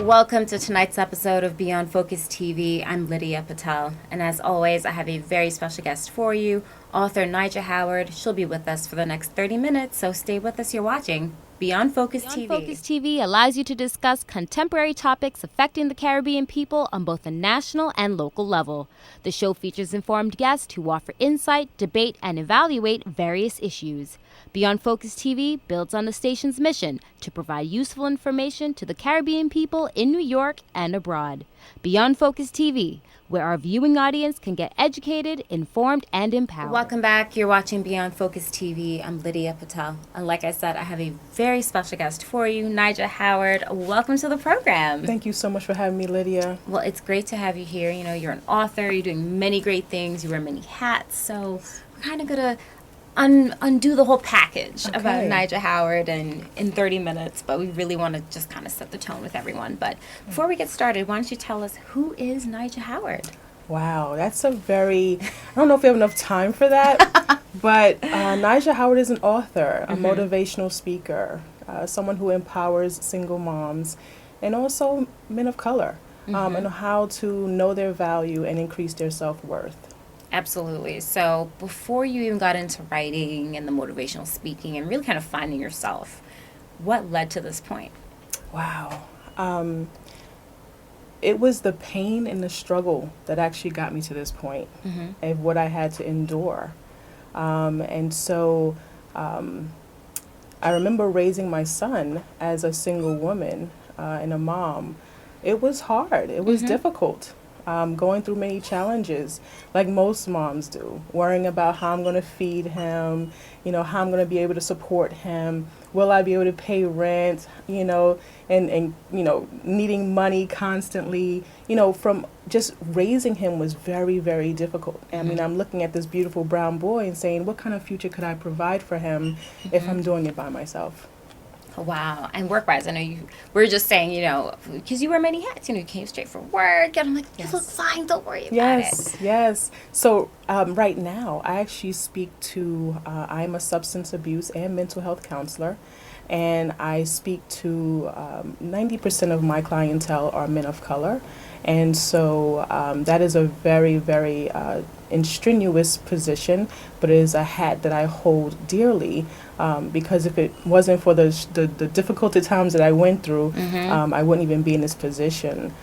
Welcome to tonight's episode of Beyond Focus TV. I'm Lydia Patel, and as always, I have a very special guest for you, author Nijaah Howard. She'll be with us for the next 30 minutes, so stay with us. You're watching Beyond Focus TV. Beyond Focus TV allows you to discuss contemporary topics affecting the Caribbean people on both a national and local level. The show features informed guests who offer insight, debate, and evaluate various issues. Beyond Focus TV builds on the station's mission to provide useful information to the Caribbean people in New York and abroad. Beyond Focus TV, where our viewing audience can get educated, informed, and empowered. Welcome back. You're watching Beyond Focus TV. I'm Lydia Patel. And like I said, I have a very special guest for you, Nijaah Howard. Welcome to the program. Thank you so much for having me, Lydia. Well, it's great to have you here. You know, you're an author. You're doing many great things. You wear many hats. So we're kind of going to undo the whole package about Nijaah Howard in 30 minutes, but we really want to just kind of set the tone with everyone. But before we get started, why don't you tell us, who is Nijaah Howard? Wow, that's I don't know if we have enough time for that, but Nijaah Howard is an author, a motivational speaker, someone who empowers single moms and also men of color and how to know their value and increase their self-worth. Absolutely. So before you even got into writing and the motivational speaking and really kind of finding yourself, what led to this point? Wow. It was the pain and the struggle that actually got me to this point of what I had to endure. And so I remember raising my son as a single woman and a mom. It was hard. It was difficult. Going through many challenges, like most moms do, worrying about how I'm going to feed him, how I'm going to be able to support him, will I be able to pay rent, and needing money constantly, from just raising him was very, very difficult. I mean, I'm looking at this beautiful brown boy and saying, what kind of future could I provide for him if I'm doing it by myself? Wow. And work-wise, I know we were just saying, because you wear many hats, you came straight from work, and I'm like, you look fine, don't worry about it. Yes. So right now, I actually speak to, I'm a substance abuse and mental health counselor, and I speak to 90% of my clientele are men of color. And so that is a very, very strenuous position, but it is a hat that I hold dearly because if it wasn't for the difficult times that I went through, I wouldn't even be in this position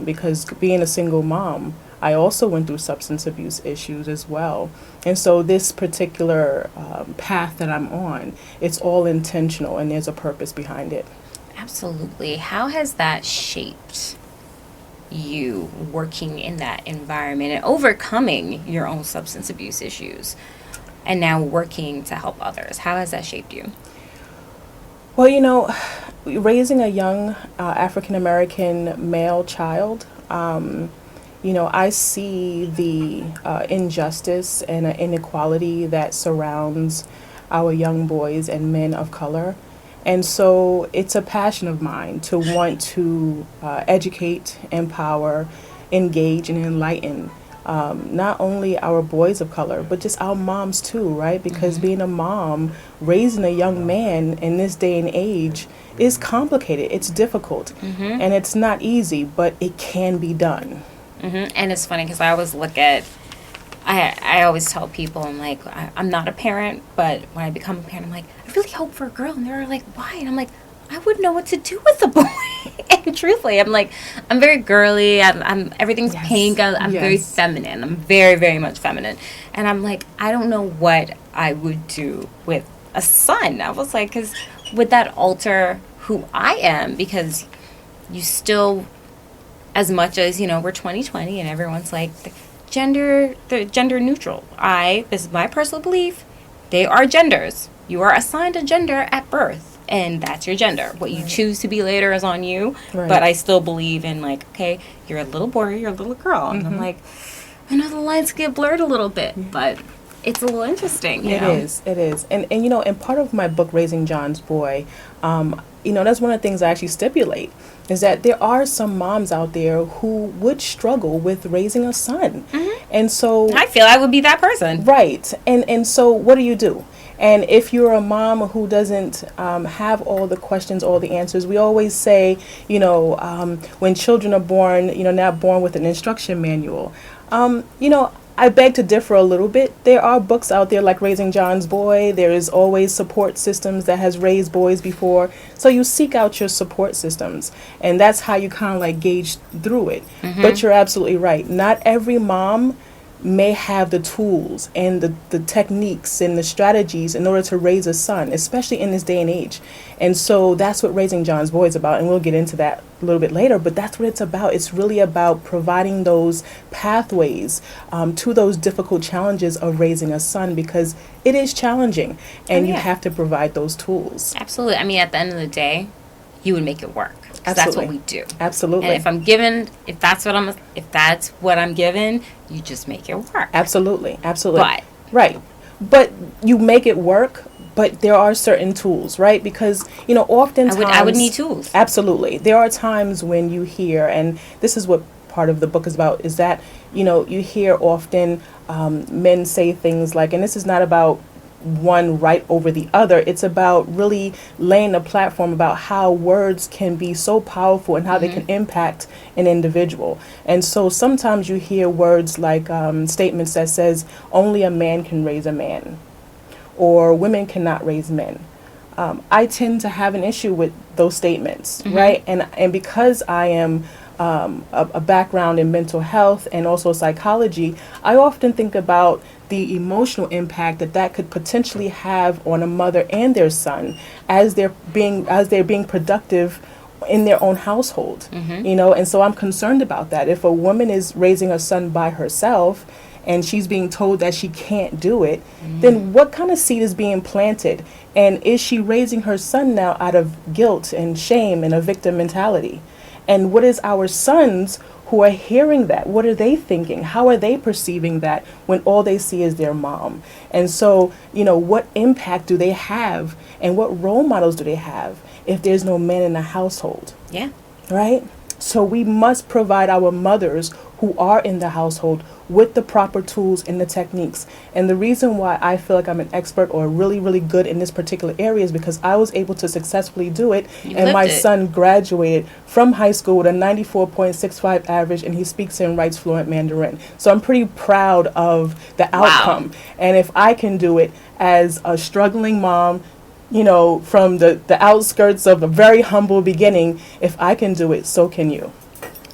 because being a single mom, I also went through substance abuse issues as well. And so this particular path that I'm on, it's all intentional and there's a purpose behind it. Absolutely. How has that shaped you working in that environment and overcoming your own substance abuse issues and now working to help others? How has that shaped you? Well, raising a young African-American male child, I see the injustice and inequality that surrounds our young boys and men of color. And so it's a passion of mine to want to educate, empower, engage, and enlighten not only our boys of color, but just our moms too, right? Because being a mom, raising a young man in this day and age is complicated. It's difficult. And it's not easy, but it can be done. And it's funny because I always look at, I always tell people, I'm like, I'm not a parent, but when I become a parent, I'm like, I really hope for a girl. And they're like, why? And I'm like, I wouldn't know what to do with a boy. And truthfully, I'm like, I'm very girly. I'm everything's pink. I'm very feminine. I'm very, very much feminine. And I'm like, I don't know what I would do with a son. I was like, because would that alter who I am? Because you still, as much as, we're 2020 and everyone's like, they're gender neutral. This is my personal belief, they are genders. You are assigned a gender at birth, and that's your gender. What you choose to be later is on you, but I still believe in, like, okay, you're a little boy, you're a little girl. And I'm like, I know the lines get blurred a little bit, but it's a little interesting, It is. And and part of my book, Raising John's Boy, that's one of the things I actually stipulate, is that there are some moms out there who would struggle with raising a son. And so I feel I would be that person. Right. And so what do? And if you're a mom who doesn't have all the questions, all the answers, we always say, when children are born, not born with an instruction manual. I beg to differ a little bit. There are books out there like Raising John's Boy. There is always support systems that has raised boys before. So you seek out your support systems, and that's how you kind of like gauge through it. But you're absolutely right. Not every mom may have the tools and the techniques and the strategies in order to raise a son, especially in this day and age. And so that's what Raising John's Boy is about, and we'll get into that a little bit later, but that's what it's about. It's really about providing those pathways to those difficult challenges of raising a son, because it is challenging, and you have to provide those tools. Absolutely. I mean, at the end of the day, you would make it work. That's what we do. Absolutely. And if that's what I'm given, you just make it work. Absolutely. But Right. But you make it work, but there are certain tools, right? Because, oftentimes I would need tools. Absolutely. There are times when you hear, and this is what part of the book is about, is that, you hear often men say things like, and this is not about one right over the other. It's about really laying a platform about how words can be so powerful and how they can impact an individual. And so sometimes you hear words like statements that says only a man can raise a man, or women cannot raise men. I tend to have an issue with those statements, right? And because I am a background in mental health and also psychology, I often think about the emotional impact that could potentially have on a mother and their son as they're being productive in their own household. And so I'm concerned about that. If a woman is raising a son by herself and she's being told that she can't do it, then what kind of seed is being planted? And is she raising her son now out of guilt and shame and a victim mentality? And what is our sons who are hearing that? What are they thinking? How are they perceiving that when all they see is their mom? And so, what impact do they have, and what role models do they have if there's no man in the household? Yeah. Right? So we must provide our mothers who are in the household with the proper tools and the techniques. And the reason why I feel like I'm an expert or really, really good in this particular area is because I was able to successfully do it. And my son graduated from high school with a 94.65 average, and he speaks and writes fluent Mandarin. So I'm pretty proud of the outcome. And if I can do it as a struggling mom, from the outskirts of a very humble beginning, if I can do it, so can you.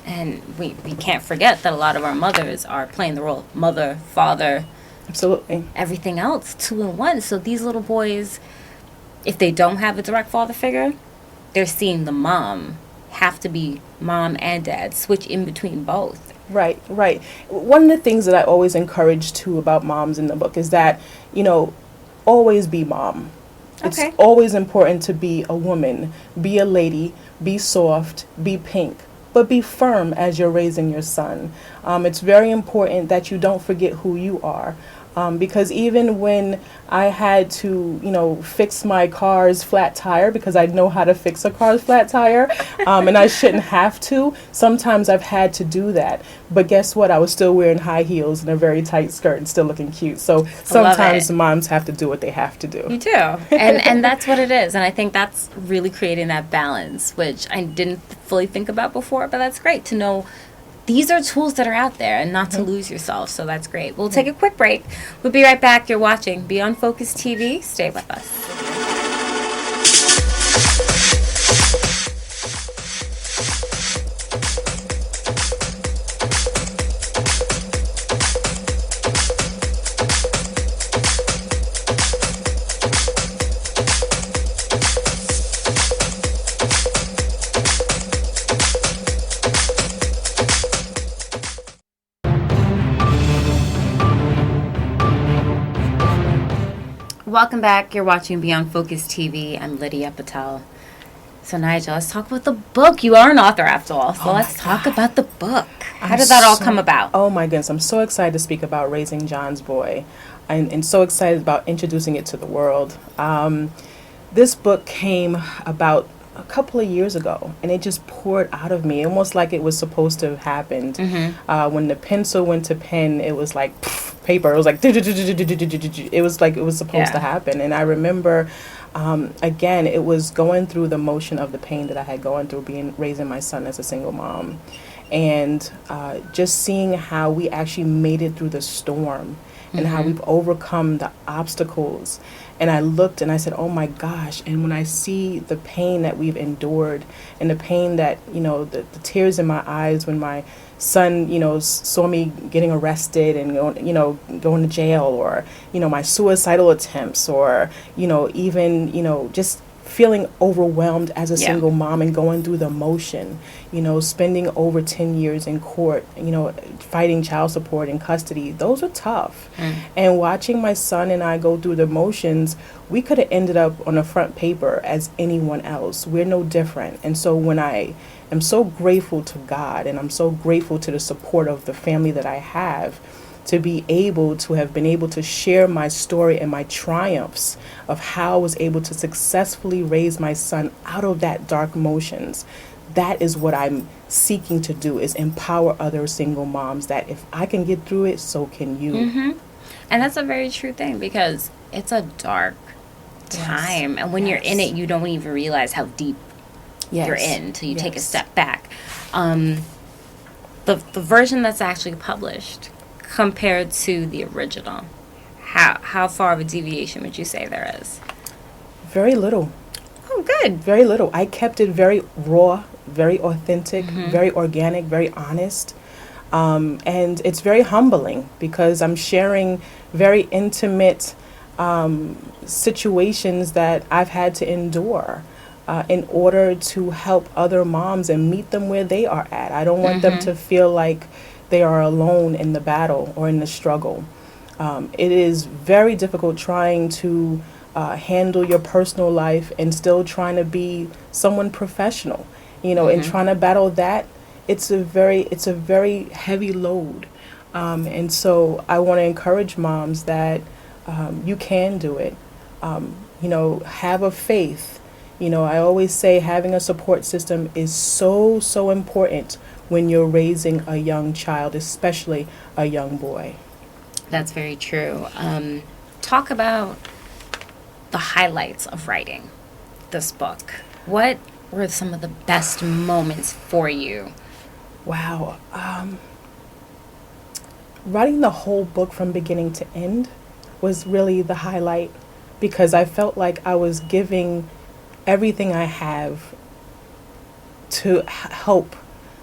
And we can't forget that a lot of our mothers are playing the role of mother, father. Absolutely. Everything else, 2 in 1. So these little boys, if they don't have a direct father figure, they're seeing the mom have to be mom and dad, switch in between both. Right. One of the things that I always encourage too about moms in the book is that, always be mom. It's always important to be a woman, be a lady, be soft, be pink, but be firm as you're raising your son. It's very important that you don't forget who you are. Because even when I had to, fix my car's flat tire, because I know how to fix a car's flat tire, and I shouldn't have to, sometimes I've had to do that. But guess what? I was still wearing high heels and a very tight skirt and still looking cute. So sometimes moms have to do what they have to do. You do. And that's what it is. And I think that's really creating that balance, which I didn't fully think about before, but that's great to know. These are tools that are out there and not to lose yourself, so that's great. We'll take a quick break. We'll be right back. You're watching Beyond Focus TV. Stay with us. Welcome back. You're watching Beyond Focus TV. I'm Lydia Patel. So, Nijaah, let's talk about the book. You are an author, after all. So let's talk about the book. How did that all come about? Oh, my goodness. I'm so excited to speak about Raising John's Boy, and so excited about introducing it to the world. This book came about a couple of years ago, and it just poured out of me, almost like it was supposed to have happened. When the pencil went to pen, it was like paper. It was like it was like it was supposed to happen. And I remember, again, it was going through the motion of the pain that I had gone through raising my son as a single mom, and just seeing how we actually made it through the storm, and how we've overcome the obstacles. And I looked and I said, oh my gosh. And when I see the pain that we've endured, and the pain that, the tears in my eyes when my son, saw me getting arrested and, going to jail, or, my suicidal attempts, or, even, just feeling overwhelmed as a single mom and going through the motion, spending over 10 years in court, fighting child support and custody. Those are tough. And watching my son and I go through the motions, we could have ended up on the front paper as anyone else. We're no different. And so when I am so grateful to God, and I'm so grateful to the support of the family that I have, to be able to have been able to share my story and my triumphs of how I was able to successfully raise my son out of that dark motions. That is what I'm seeking to do, is empower other single moms, that if I can get through it, so can you. And that's a very true thing, because it's a dark time. And when you're in it, you don't even realize how deep you're in until you take a step back. The version that's actually published compared to the original, how far of a deviation would you say there is? Very little. Oh, good. Very little. I kept it very raw, very authentic, very organic, very honest. And it's very humbling, because I'm sharing very intimate situations that I've had to endure in order to help other moms and meet them where they are at. I don't want them to feel like they are alone in the battle or in the struggle. It is very difficult trying to handle your personal life and still trying to be someone professional, and trying to battle that. It's a very heavy load. And so I want to encourage moms that you can do it. Have a faith. I always say having a support system is so, so important when you're raising a young child, especially a young boy. That's very true. Talk about the highlights of writing this book. What were some of the best moments for you? Wow. Writing the whole book from beginning to end was really the highlight, because I felt like I was giving everything I have to help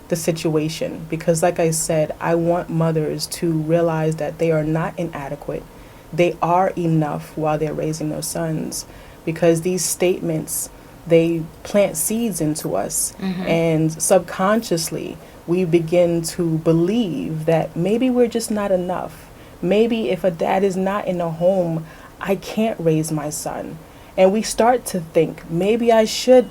the situation. Because like I said, I want mothers to realize that they are not inadequate. They are enough while they're raising their sons, because these statements, they plant seeds into us, and subconsciously we begin to believe that maybe we're just not enough. Maybe if a dad is not in the home, I can't raise my son. And we start to think, maybe I should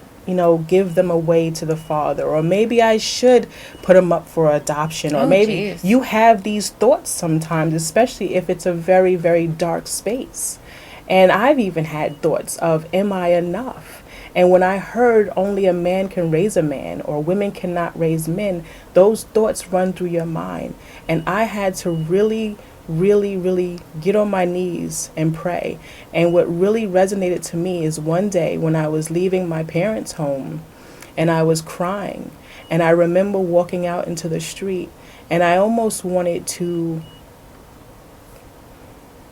give them away to the father, or maybe I should put them up for adoption, or maybe you have these thoughts sometimes, especially if it's a very, very dark space. And I've even had thoughts of, am I enough? And when I heard only a man can raise a man, or women cannot raise men, those thoughts run through your mind. And I had to really get on my knees and pray. And what really resonated to me is one day when I was leaving my parents' home, and I was crying, and I remember walking out into the street, and I almost wanted to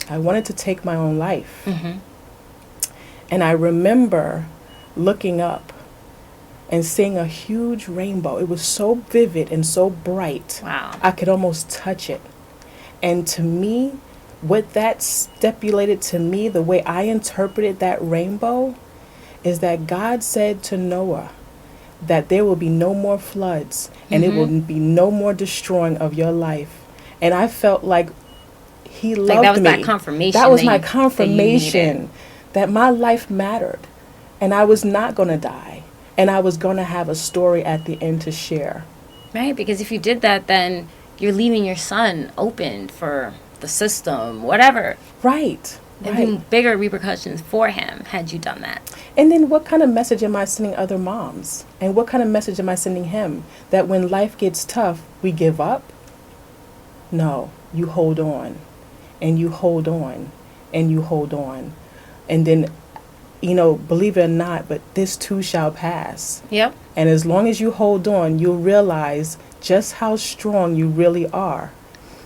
take my own life. And I remember looking up and seeing a huge rainbow. It was so vivid and so bright. Wow. I could almost touch it. And to me, what that stipulated to me, the way I interpreted that rainbow, is that God said to Noah that there will be no more floods, and it will be no more destroying of your life. And I felt like he loved me. That was that confirmation. That was my confirmation that my life mattered, and I was not going to die, and I was going to have a story at the end to share. Right, because if you did that, then you're leaving your son open for the system, whatever. Right. It'd be Right. bigger repercussions for him had you done that. And then what kind of message am I sending other moms? And what kind of message am I sending him? That when life gets tough, we give up? No, you hold on, and you hold on, and you hold on. And then, believe it or not, but this too shall pass. Yep. And as long as you hold on, you'll realize just how strong you really are.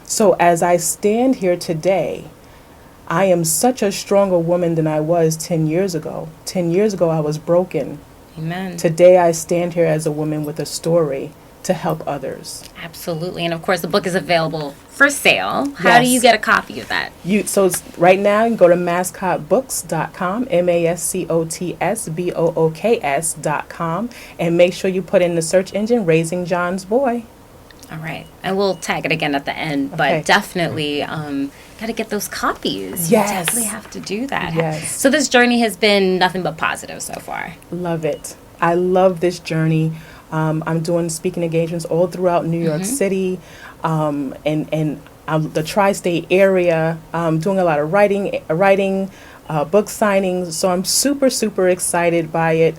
So as I stand here today, I am such a stronger woman than I was 10 years ago. 10 years ago, I was broken. Amen. Today, I stand here as a woman with a story to help others. Absolutely. And of course, the book is available for sale. How do Yes. you get a copy of that? Right now, you can go to mascotbooks.com, mascotsbooks.com, and make sure you put in the search engine, Raising John's Boy. All right. And we'll tag it again at the end, but Okay. definitely got to get those copies. Yes. You definitely have to do that. Yes. So this journey has been nothing but positive so far. Love it. I love this journey. I'm doing speaking engagements all throughout New York City, and the tri-state area. Doing a lot of writing, book signings. So I'm super, super excited by it.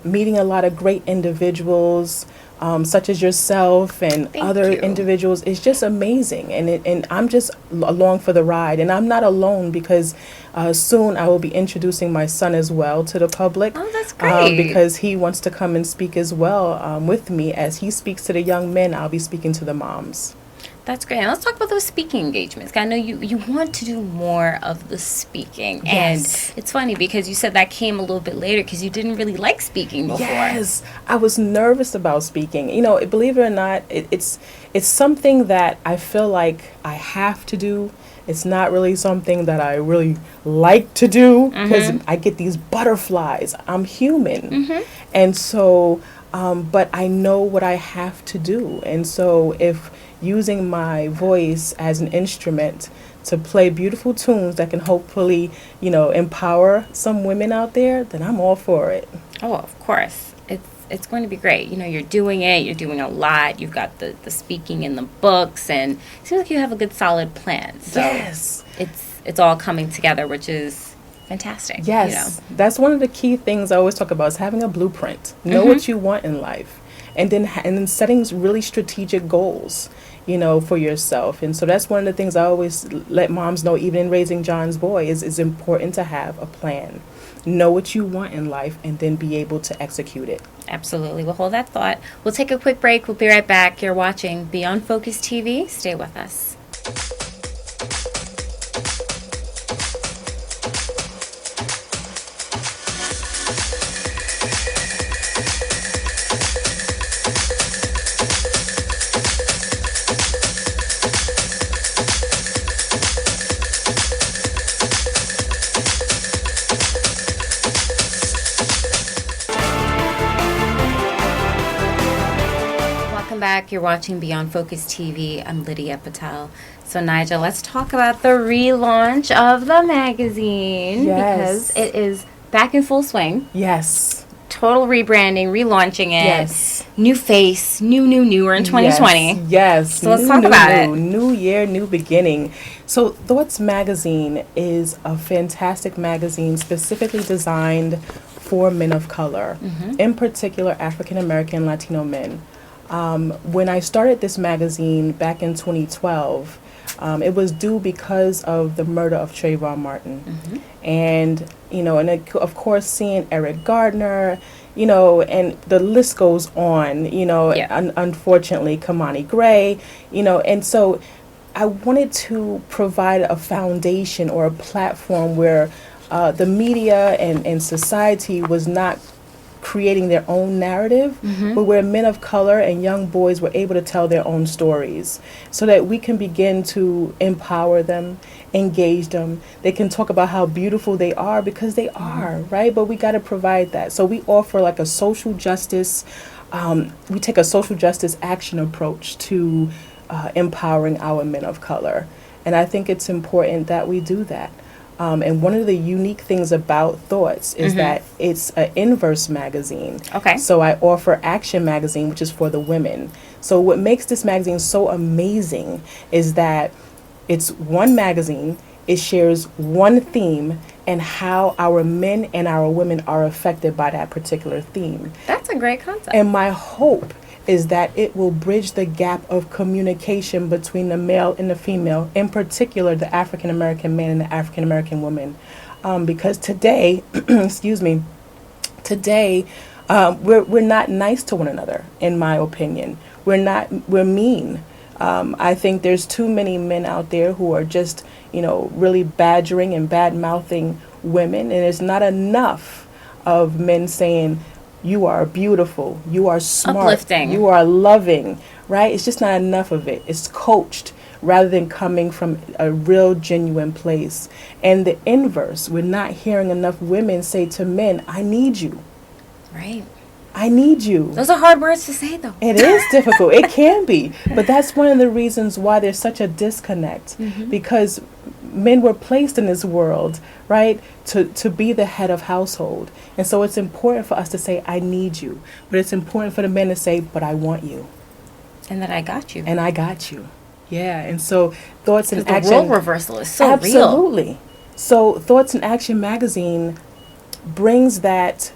Meeting a lot of great individuals, such as yourself and Thank other you. individuals. It's just amazing, and I'm just along for the ride. And I'm not alone because soon I will be introducing my son as well to the public. Oh, that's great. Because he wants to come and speak as well with me. As he speaks to the young men, I'll be speaking to the moms. That's great. And let's talk about those speaking engagements. I know you want to do more of the speaking. Yes. And it's funny because you said that came a little bit later because you didn't really like speaking before. Yes, I was nervous about speaking. Believe it or not, it's something that I feel like I have to do. It's not really something that I really like to do because I get these butterflies. I'm human. And so, but I know what I have to do. And so if using my voice as an instrument to play beautiful tunes that can hopefully, empower some women out there, then I'm all for it. Oh, of course. It's going to be great. You're doing it. You're doing a lot. You've got the speaking in the books, and it seems like you have a good solid plan. So Yes. it's all coming together, which is fantastic. Yes, that's one of the key things I always talk about is having a blueprint. Know what you want in life, and then setting really strategic goals, for yourself. And so that's one of the things I always let moms know, even in Raising John's Boy, is important to have a plan. Know what you want in life, and then be able to execute it. Absolutely. We'll hold that thought. We'll take a quick break. We'll be right back. You're watching Beyond Focus TV. Stay with us. Welcome back. You're watching Beyond Focus TV. I'm Lydia Patel. So, Nijaah, let's talk about the relaunch of the magazine. Yes. Because it is back in full swing. Yes. Total rebranding, relaunching it. Yes. New face, newer in 2020. Yes. So let's talk about it. New year, new beginning. So Thoughts Magazine is a fantastic magazine specifically designed for men of color, in particular African American Latino men. When I started this magazine back in 2012, it was due because of the murder of Trayvon Martin. And, of course, seeing Eric Gardner, and the list goes on, unfortunately, Kamani Gray, and so I wanted to provide a foundation or a platform where the media and society was not creating their own narrative, but where men of color and young boys were able to tell their own stories so that we can begin to empower them, engage them. They can talk about how beautiful they are because they are, right? But we got to provide that. So we offer like a social justice, we take a social justice action approach to empowering our men of color. And I think it's important that we do that. And one of the unique things about Thoughts is that it's an inverse magazine. Okay. So I offer Action Magazine, which is for the women. So what makes this magazine so amazing is that it's one magazine. it shares one theme and how our men and our women are affected by that particular theme. That's a great concept. And my hope is that it will bridge the gap of communication between the male and the female, in particular the African American man and the African American woman. Because today, excuse me, today we're not nice to one another, in my opinion. We're mean. I think there's too many men out there who are just, really badgering and bad-mouthing women, and there's not enough of men saying, you are beautiful, you are smart, uplifting, you are loving, right? It's just not enough of it. It's coached rather than coming from a real, genuine place. And the inverse, we're not hearing enough women say to men, I need you. Right. I need you. Those are hard words to say, though. It is difficult. It can be. But that's one of the reasons why there's such a disconnect. Because men were placed in this world, right, to be the head of household. And so it's important for us to say, I need you. But it's important for the men to say, but I want you. And that I got you. And I got you. Yeah. And so Thoughts and Action. The role reversal is so real. Absolutely. So Thoughts and Action magazine brings that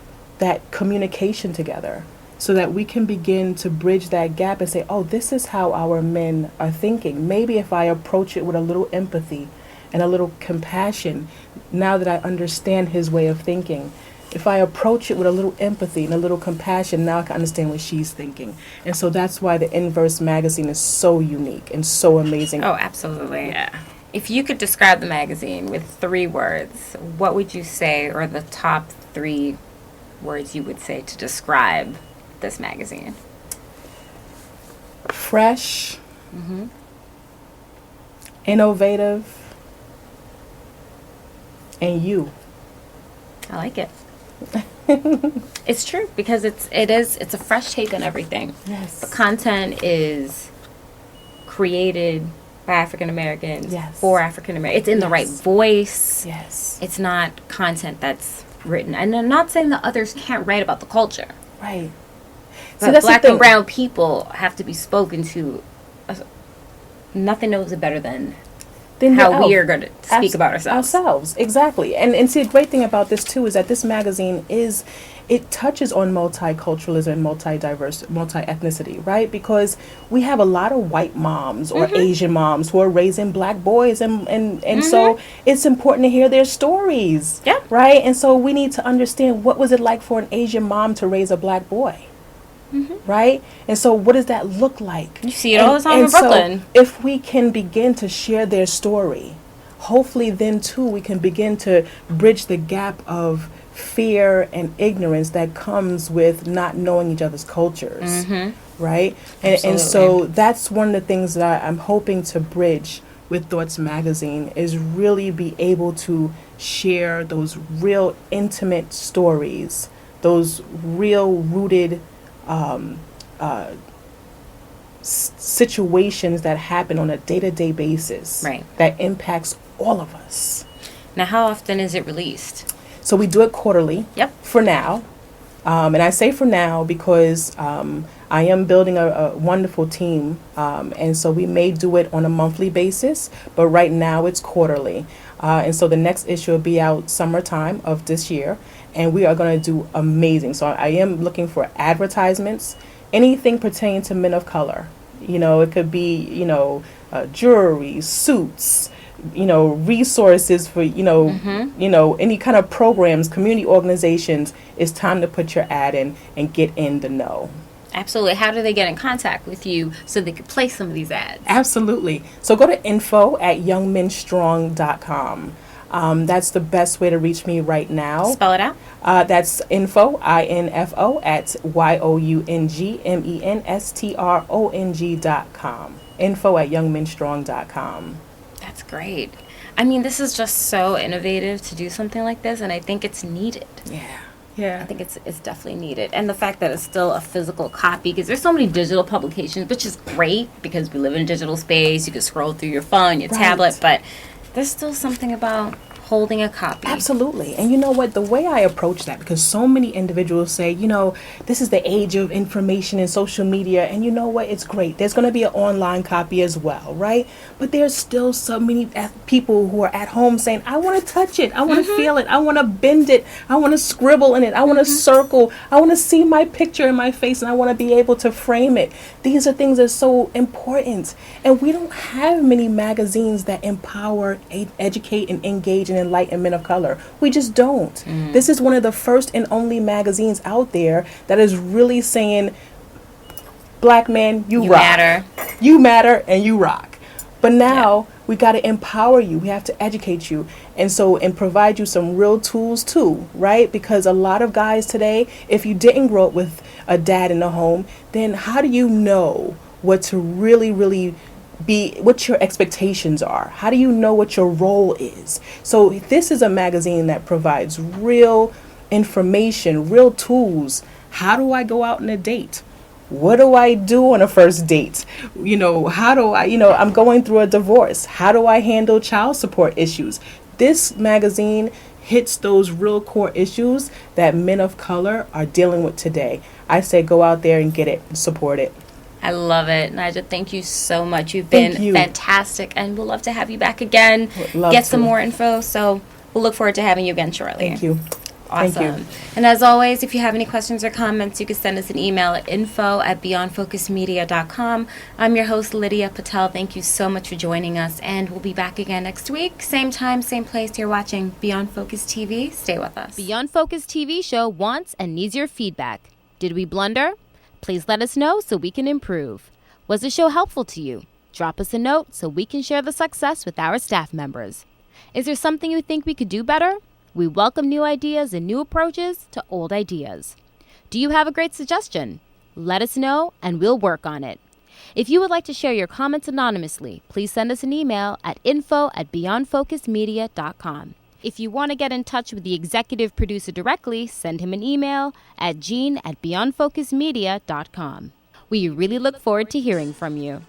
communication together so that we can begin to bridge that gap and say, oh, this is how our men are thinking. Maybe if I approach it with a little empathy and a little compassion, now that I understand his way of thinking, if I approach it with a little empathy and a little compassion, now I can understand what she's thinking. And so that's why the Inverse magazine is so unique and so amazing. Oh, absolutely. Yeah. If you could describe the magazine with 3 words, what would you say are the top 3 words you would say to describe this magazine? Fresh, innovative, and you. I like it. It's true, because it's a fresh take on everything. Yes. The content is created by African Americans, for African Americans. It's in the right voice. Yes. It's not content that's written. And I'm not saying that others can't write about the culture. Right. But Black and brown people have to be spoken to. Nothing knows it better than how we are going to speak about ourselves. Exactly. And see, the great thing about this too is that this magazine it touches on multiculturalism, multi-ethnicity, right? Because we have a lot of white moms or Asian moms who are raising Black boys, and so it's important to hear their stories, right? And so we need to understand, what was it like for an Asian mom to raise a Black boy? Right? And so what does that look like? You see it all the time in Brooklyn. So if we can begin to share their story, hopefully then too we can begin to bridge the gap of fear and ignorance that comes with not knowing each other's cultures. Right? And so that's one of the things that I'm hoping to bridge with Thoughts Magazine, is really be able to share those real intimate stories, those real rooted situations that happen on a day-to-day basis, that impacts all of us. Now, how often is it released? So we do it quarterly. For now. And I say for now because I am building a wonderful team, and so we may do it on a monthly basis, but right now it's quarterly. And so the next issue will be out summertime of this year, and we are going to do amazing. So I am looking for advertisements, anything pertaining to men of color. It could be, jewelry, suits, resources for, any kind of programs, community organizations. It's time to put your ad in and get in the know. Absolutely. How do they get in contact with you so they could place some of these ads? Absolutely. So go to info@youngmenstrong.com. That's the best way to reach me right now. Spell it out. That's info, INFO, @youngmenstrong.com. info@youngmenstrong.com. That's great. I mean, this is just so innovative to do something like this, and I think it's needed. Yeah. I think it's definitely needed. And the fact that it's still a physical copy, because there's so many digital publications, which is great because we live in a digital space. You can scroll through your phone, your tablet, but there's still something about holding a copy. Absolutely. And you know what? The way I approach that, because so many individuals say, this is the age of information and social media. And you know what? It's great. There's going to be an online copy as well, right? But there's still so many people who are at home saying, I want to touch it. I want to feel it. I want to bend it. I want to scribble in it. I want to circle. I want to see my picture in my face, and I want to be able to frame it. These are things that are so important. And we don't have many magazines that empower, educate, and engage and enlighten men of color. We just don't. This is one of the first and only magazines out there that is really saying, Black man, you rock. Matter. You matter and you rock. But now we got to empower you. We have to educate you. And provide you some real tools too, right? Because a lot of guys today, if you didn't grow up with a dad in the home, then how do you know what to really, really be, what your expectations are? How do you know what your role is? So this is a magazine that provides real information, real tools. How do I go out on a date? What do I do on a first date? How do I, I'm going through a divorce. How do I handle child support issues? This magazine hits those real core issues that men of color are dealing with today. I say go out there and get it, support it. I love it. Nijaah, thank you so much. You've been fantastic, and we'll love to have you back again, get some more info. So we'll look forward to having you again shortly. Thank you. Awesome. Thank you. And as always, if you have any questions or comments, you can send us an email at info@beyondfocusmedia.com. I'm your host, Lydia Patel. Thank you so much for joining us, and we'll be back again next week. Same time, same place. You're watching Beyond Focus TV. Stay with us. Beyond Focus TV show wants and needs your feedback. Did we blunder? Please let us know so we can improve. Was the show helpful to you? Drop us a note so we can share the success with our staff members. Is there something you think we could do better? We welcome new ideas and new approaches to old ideas. Do you have a great suggestion? Let us know and we'll work on it. If you would like to share your comments anonymously, please send us an email at info@beyondfocusmedia.com. If you want to get in touch with the executive producer directly, send him an email at gene@beyondfocusmedia.com. We really look forward to hearing from you.